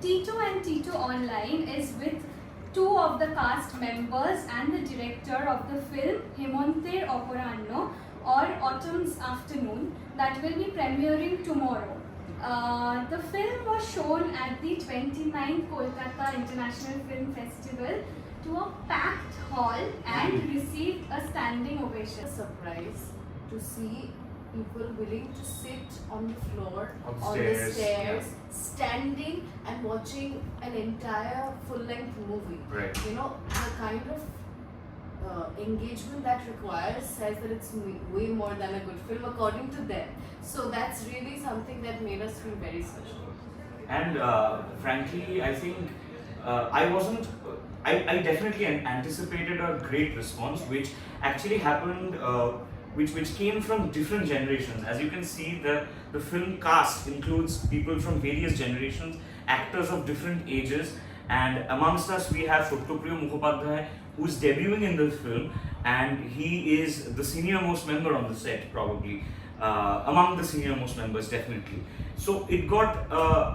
Tito and Tito Online is with two of the cast members and the director of the film Hemonter Oporanno or Autumn's Afternoon that will be premiering tomorrow. The film was shown at the 29th Kolkata International Film Festival to a packed hall and received a standing ovation. Surprise to see people willing to sit on the floor, On the on the stairs, stairs, standing and watching an entire full-length movie. Right. You know, the kind of engagement that requires says that it's way more than a good film according to them. So that's really something that made us feel very special. And frankly, I think I wasn't. I definitely anticipated a great response, which actually happened, which came from different generations. As you can see, the film cast includes people from various generations, actors of different ages, and amongst us we have Satyapriya Mukhopadhyay, who is debuting in this film, and he is the senior most member on the set, probably. Among the senior most members, definitely. So it got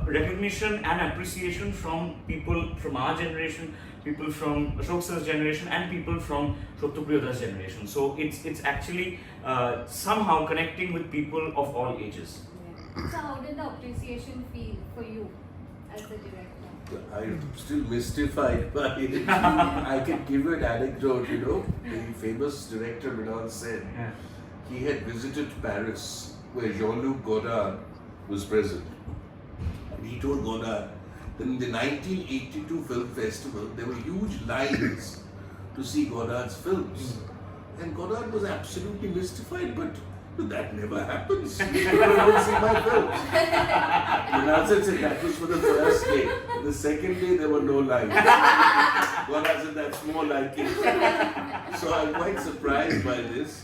recognition and appreciation from people from our generation, people from Ashok sir's generation, and people from Satyapriya's generation. So it's actually somehow connecting with people of all ages. Yeah. So how did the appreciation feel for you as the director? I'm still mystified by it. I can give you an anecdote, you know. The famous director Mrinal Sen, Yeah. he had visited Paris where Jean-Luc Godard was present. And he told Godard that in the 1982 film festival there were huge lines to see Godard's films. And Godard was absolutely mystified, but that never happens. People don't see my films. Mrinal Sen said that was for the first day. The second day there were no lines. Godard said that's more like it. So I'm quite surprised by this.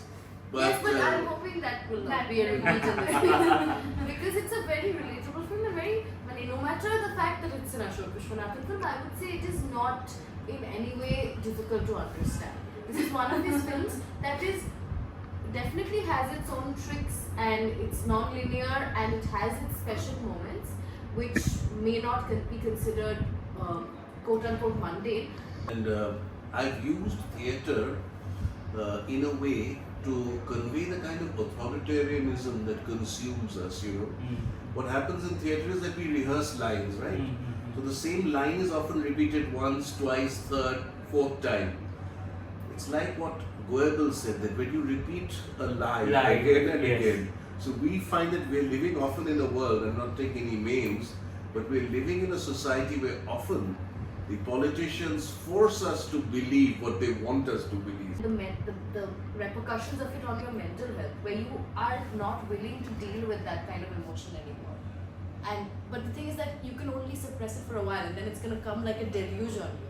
Yes, but I'm hoping that will not be a repeat in the film. Because it's a very relatable film and very, no matter the fact that it's an Ashok Vishwanathan film, I would say it is not in any way difficult to understand. This is one of his films that is definitely has its own tricks and it's non-linear and it has its special moments which may not be considered quote-unquote mundane. And I've used theatre in a way to convey the kind of authoritarianism that consumes us, you know. What happens in theatre is that we rehearse lines, right? So the same line is often repeated once, twice, third, fourth time. It's like what Goebel said, that when you repeat a line again and again, so we find that we're living often in a world, I'm not taking any names, but we're living in a society where often the politicians force us to believe what they want us to believe. The repercussions of it on your mental health, where you are not willing to deal with that kind of emotion anymore. But the thing is that you can only suppress it for a while, and then it's going to come like a deluge on you.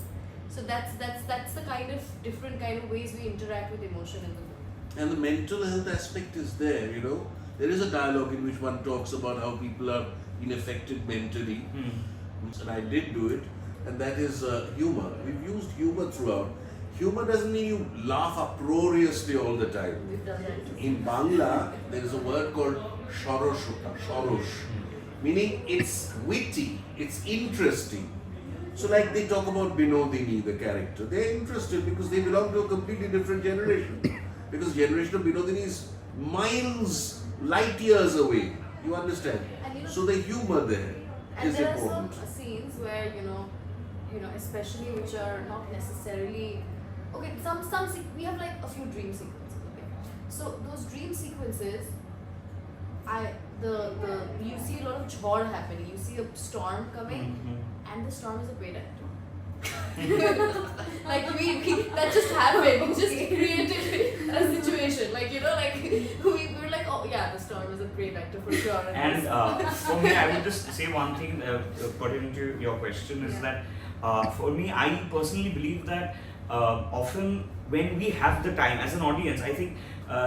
So that's the kind of different kind of ways we interact with emotion in the film. And the mental health aspect is there, you know. There is a dialogue in which one talks about how people are affected mentally. And I did do it, and that is humor. We've used humor throughout. Humor doesn't mean you laugh uproariously all the time. We've done that too. In Bangla, there is a word called shorosh, meaning it's witty, it's interesting. So like they talk about Binodini, the character, they're interested because they belong to a completely different generation. Because generation of Binodini is miles, light years away. You understand? And you know, so the humor there and is there important. are some scenes where especially which are not necessarily okay. We have like a few dream sequences. Okay, so those dream sequences, you see a lot of jhor happening. You see a storm coming, and the storm is a great actor. Like that just happened. We just created a situation. We were like, oh yeah, the storm is a great actor for sure. And for me, I would just say one thing pertaining to your question is that for me, I personally believe that often when we have the time as an audience, I think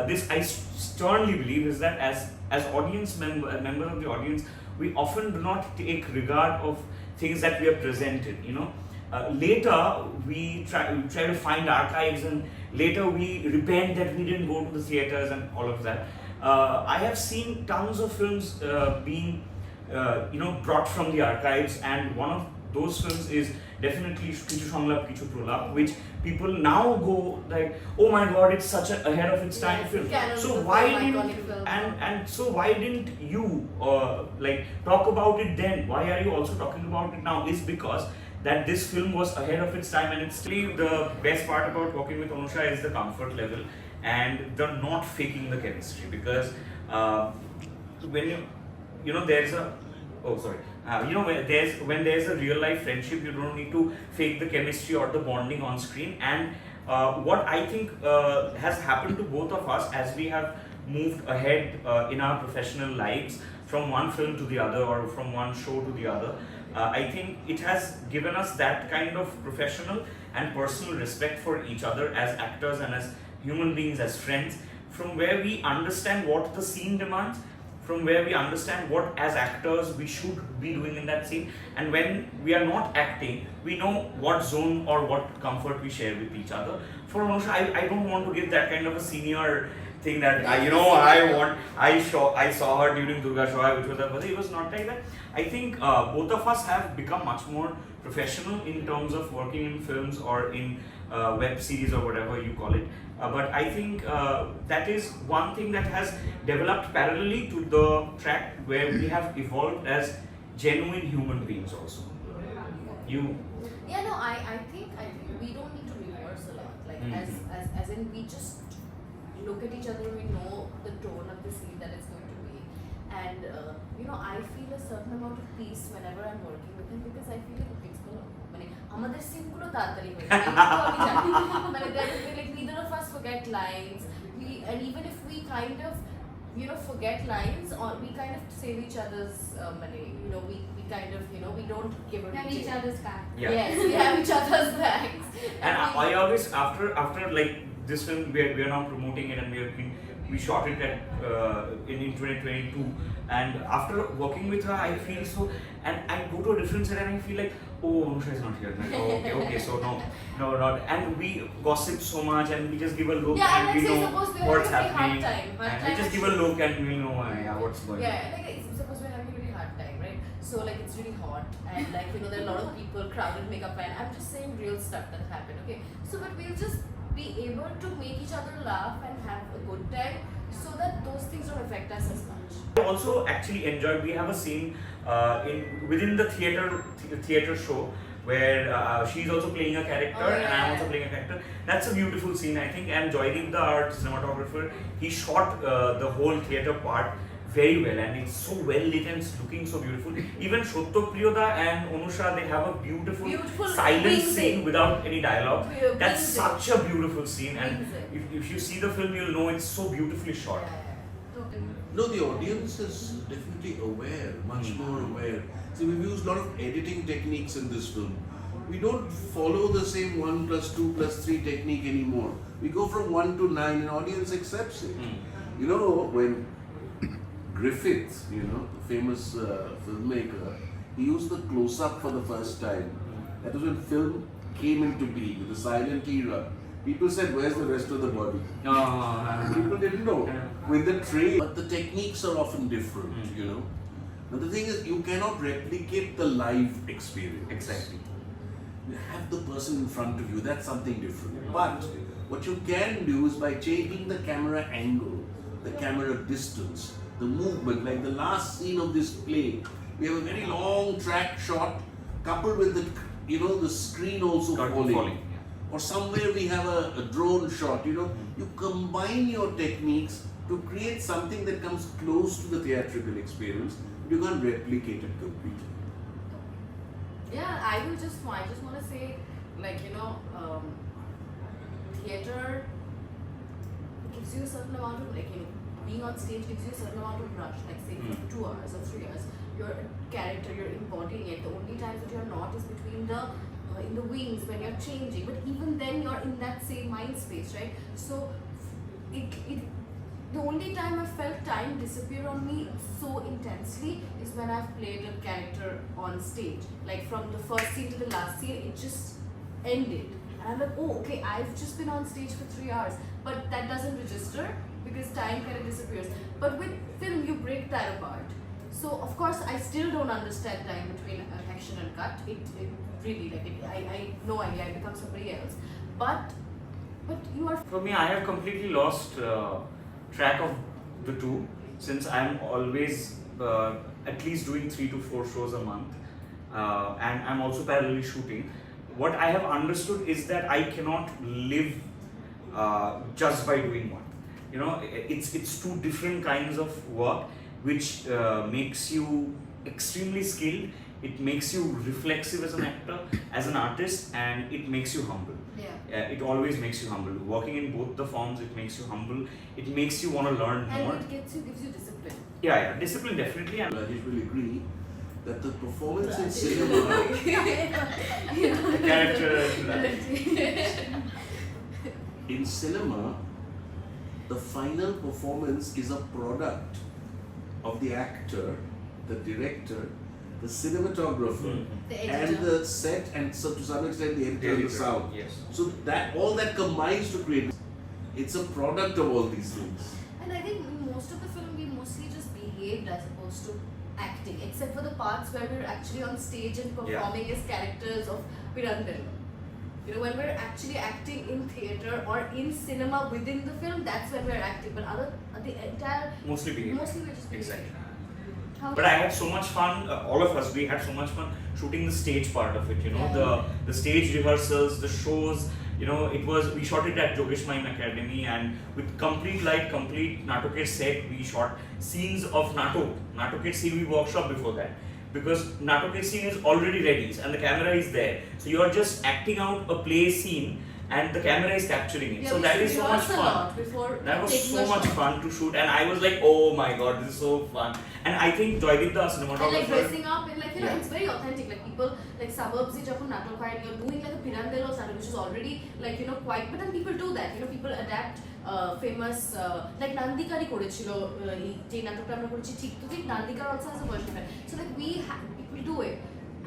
this I sternly believe is that as audience members of the audience, we often do not take regard of things that we are presented. You know, later we try to find archives, and later we repent that we didn't go to the theaters and all of that. I have seen tons of films being brought from the archives, and one of those films is definitely Kichu Songlap, Kichu Prolap, which people now go like, oh my god, it's such a ahead of its time film. So why didn't and so why didn't you like talk about it then? Why are you also talking about it now? Is because that this film was ahead of its time, and it's still the best part about working with Anusha is the comfort level and the not faking the chemistry, because when you know there's a when there's a real life friendship, you don't need to fake the chemistry or the bonding on screen. And what I think has happened to both of us as we have moved ahead in our professional lives from one film to the other or from one show to the other, I think it has given us that kind of professional and personal respect for each other as actors and as human beings, as friends, from where we understand what the scene demands, from where we understand what as actors we should be doing in that scene, and when we are not acting, we know what zone or what comfort we share with each other. For Anusha, I don't want to give that kind of a senior thing that I saw her during Durga Shoy, which was a, it was not like that. I think both of us have become much more professional in terms of working in films or in web series or whatever you call it. But I think that is one thing that has developed parallelly to the track, where we have evolved as genuine human beings also. Yeah, no, I think we don't need to rehearse a lot. Like as in we just look at each other, we know the tone of the scene that it's going to be, and I feel a certain amount of peace whenever I'm working with him, because I feel like it's going to আমাদের সিনগুলো তাড়াতাড়ি হয়ে যায় মানে there will be like neither of us forget lines, and even if we kind of forget lines, or we kind of save each other's we kind of we don't give have each other's back. Yeah. Yes, we have each other's backs. And I always after like this film we are now promoting it, and we shot it at in 2022, and after working with her I feel so, and I go to a different set and I feel like, oh, Anusha is not here. Like, oh, okay, so no, not. And we gossip so much, and we just give a look, Yeah, and we know what's having a happening, really hard time. and we just give a look, and we know what's going on. Yeah, like suppose we're having a really hard time, right? So like it's really hot, and like there are a lot of people, crowded makeup line. I'm just saying real stuff that happened, okay? So but we'll just be able to make each other laugh and have a good time, so that those things don't affect us as much. I also actually enjoyed. We have a scene within the theater show where she's also playing a character, and I'm also playing a character. That's a beautiful scene, I think. And Joydeep, the art cinematographer, he shot the whole theater part very well, and it's so well lit and it's looking so beautiful. Even Shotto Priyoda and Anusha, they have a beautiful silent scene without any dialogue. That's such a beautiful scene, and if you see the film, you'll know it's so beautifully shot. No, the audience is definitely aware, much more aware. See, we've used a lot of editing techniques in this film. We don't follow the same 1+2+3 technique anymore. We go from 1 to 9, and audience accepts it. When Griffith, the famous filmmaker, he used the close-up for the first time. That was when film came into being, the silent era. People said, where's the rest of the body? People didn't know. With the tray, but the techniques are often different, Now the thing is, you cannot replicate the live experience. Exactly. You have the person in front of you, that's something different. But what you can do is by changing the camera angle, the camera distance, the movement, like the last scene of this play, we have a very long track shot coupled with the screen also falling. Or somewhere we have a drone shot, you combine your techniques to create something that comes close to the theatrical experience. You can't replicate it completely. Yeah, I just want to say, like, theater gives you a certain amount of, like, being on stage gives you a certain amount of rush, like say for 2 hours or 3 hours. Your character, you're embodying it. The only times that you're not is between in the wings when you're changing, but even then you're in that same mind space, right? So the only time I felt time disappear on me so intensely is when I've played a character on stage. Like from the first scene to the last scene, it just ended. And I'm like, oh, okay, I've just been on stage for 3 hours. But that doesn't register because time kind of disappears. But with film, you break that apart. So of course I still don't understand time between action and cut. It really I no idea. I become somebody else. But you are. For me, I have completely lost track of the two, since I'm always at least doing 3 to 4 shows a month, and I'm also parallelly shooting. What I have understood is that I cannot live just by doing one. You know, it's two different kinds of work, which makes you extremely skilled. It makes you reflexive as an actor, as an artist, and it makes you humble. Yeah. It always makes you humble. Working in both the forms, it makes you humble. It makes you want to learn more. And it gives you discipline. Yeah, discipline definitely. And Rajesh will agree that the performance in cinema, the character. in cinema, the final performance is a product of the actor, the director, the cinematographer, The and editor. the set, and so to some extent the editor and the sound. Yes. So that all that combines to create. It's a product of all these things. And I think most of the film we mostly just behaved as opposed to acting, except for the parts where we're actually on stage and performing as characters of Pirandal. You know, when we're actually acting in theatre or in cinema within the film, that's when we're acting. But the entire Mostly behavior. mostly we're just behaving. Exactly. How But I had so much fun. All of us, we had so much fun shooting the stage part of it. You know, Yeah. the stage rehearsals, the shows. You know, we shot it at Jogesh Mime Academy, and with complete light, complete Natokir set. We shot scenes of Natokir scene. We workshop before that, because Natokir scene is already ready and the camera is there. So you are just acting out a play scene, and the camera is capturing it. Yeah, So we that should is so much rehearse a fun. lot before That was taking so a much shot. fun to shoot, and I was like, oh my god, this is so fun. And I think Joydeep, the And like cinematographer, dressing up and like, you know, Yeah. it's very authentic. Like people like suburbs jokon natok hoy, you're doing like a Pirandello natok, which is already like, you know, quite. But then people do that. You know, people adapt famous like Nandikari korechilo je natokta amra korechi thik to thik Nandikar also has a version of it. So like people do it.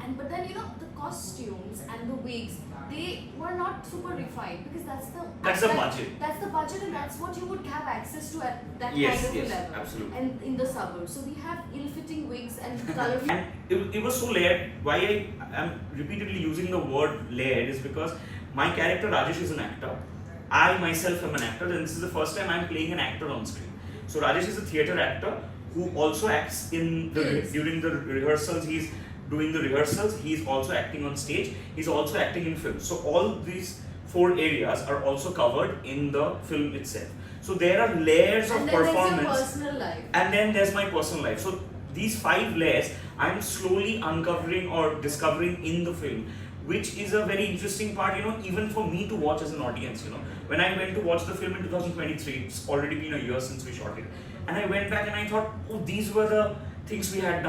And but then, you know, the costumes and the wigs, they were not super refined, because that's the That's the budget. That's the budget, and that's what you would have access to at that Yes, kind of a yes, level. absolutely. And in the suburbs, so we have ill-fitting wigs and colorful. and it was so layered. Why I am repeatedly using the word layered is because my character Rajesh is an actor. I myself am an actor, and this is the first time I'm playing an actor on screen. So Rajesh is a theatre actor who also acts in the Yes. during the rehearsals. He's doing the rehearsals. He's also acting on stage. He's also acting in film. So all these 4 areas are also covered in the film itself. So there are layers of And then there's your performance. personal life. And then there's my personal life. So these 5 layers I'm slowly uncovering or discovering in the film, which is a very interesting part, you know, even for me to watch as an audience. You know, when I went to watch the film in 2023, it's already been a year since we shot it, and I went back and I thought, oh, these were the things we had done.